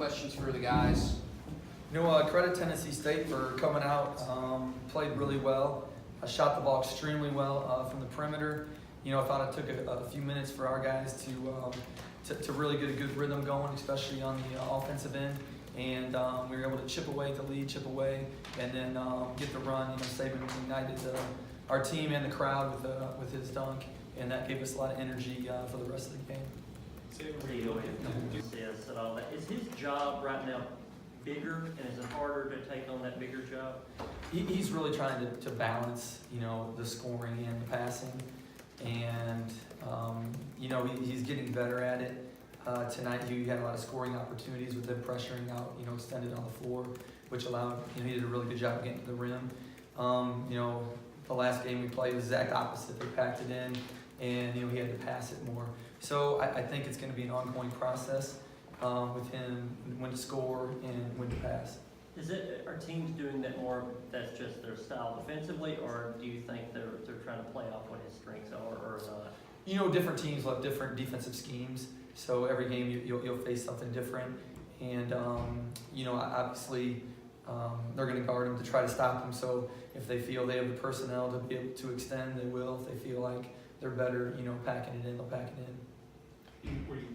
questions for the guys? Credit Tennessee State for coming out, played really well. I shot the ball extremely well from the perimeter. I thought it took a few minutes for our guys to really get a good rhythm going, especially on the offensive end. And we were able to chip away at the lead, and then get the run. Saban ignited our team and the crowd with his dunk, and that gave us a lot of energy for the rest of the game. Is his job right now bigger, and is it harder to take on that bigger job? He's really trying to balance, the scoring and the passing, and he's getting better at it. Tonight he had a lot of scoring opportunities with them pressuring out, extended on the floor, which allowed, he did a really good job getting to the rim. The last game we played was the exact opposite. They packed it in, and he had to pass it more. So I think it's going to be an ongoing process with him, when to score and when to pass. Are teams doing that more? That's just their style defensively, or do you think they're trying to play off what his strengths are, or not? Different teams will have different defensive schemes. So every game you'll face something different, and obviously they're going to guard him to try to stop him. So if they feel they have the personnel to be able to extend, they will. If they feel like they're better, packing it in, they'll pack it in. Were you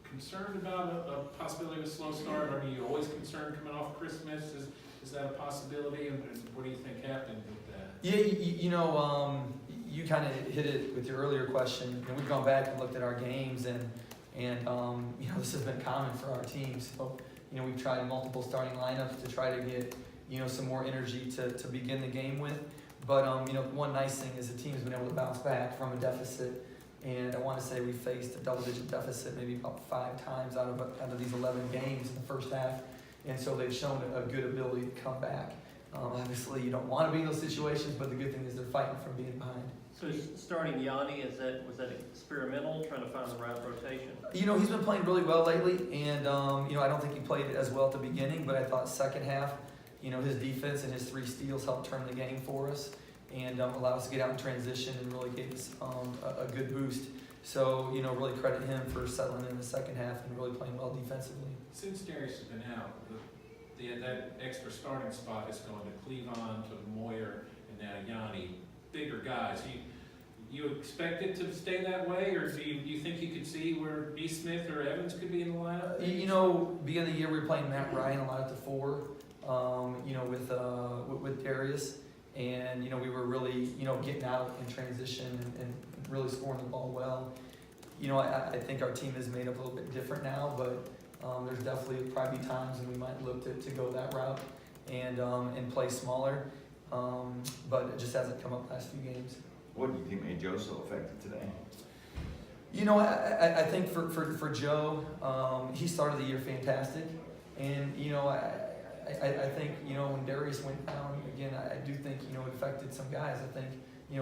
concerned about a possibility of a slow start? Are you always concerned coming off Christmas? Is that a possibility? And what do you think happened with that? Yeah, you kind of hit it with your earlier question, and we've gone back and looked at our games, and this has been common for our team. So we've tried multiple starting lineups to try to get some more energy to begin the game with. But one nice thing is the team's been able to bounce back from a deficit. And I want to say we faced a double-digit deficit maybe about 5 times out of these 11 games in the first half. And so they've shown a good ability to come back. Obviously, you don't want to be in those situations, but the good thing is they're fighting from being behind. So starting Yanni, was that experimental, trying to find the right rotation? He's been playing really well lately, and I don't think he played as well at the beginning, but I thought second half, his defense and his 3 steals helped turn the game for us, and allowed us to get out in transition and really gave us a good boost. So, really credit him for settling in the second half and really playing well defensively. Since Darius has been out, that extra starting spot is going to Cleavon, to Moyer, and now Yanni, bigger guys. You expect it to stay that way, or do you think you could see where B. Smith or Evans could be in the lineup? Beginning of the year we were playing Matt Ryan a lot at the 4, with Darius. And, we were really, getting out in transition and really scoring the ball well. I think our team is made up a little bit different now, but there's definitely probably times when we might look to go that route and play smaller. But it just hasn't come up last few games. What do you think made Joe so effective today? I think for Joe, he started the year fantastic. And, I think, when Darius went down, again, I do think, it affected some guys. I think,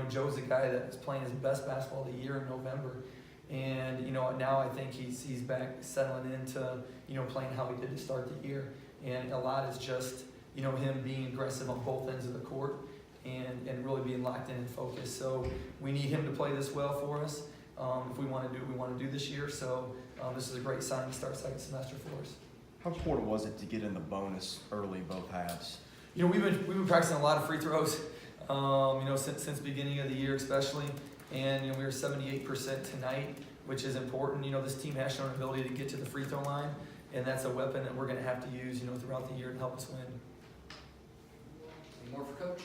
Joe's a guy that's playing his best basketball of the year in November. And, now I think he's back settling into, playing how he did to start the year. And a lot is just, him being aggressive on both ends of the court and really being locked in and focused. So we need him to play this well for us if we want to do what we want to do this year. So this is a great sign to start second semester for us. How important was it to get in the bonus early both halves? We've been practicing a lot of free throws, since the beginning of the year especially, and we were 78% tonight, which is important. This team has shown an ability to get to the free throw line, and that's a weapon that we're going to have to use, throughout the year to help us win. Any more for Coach?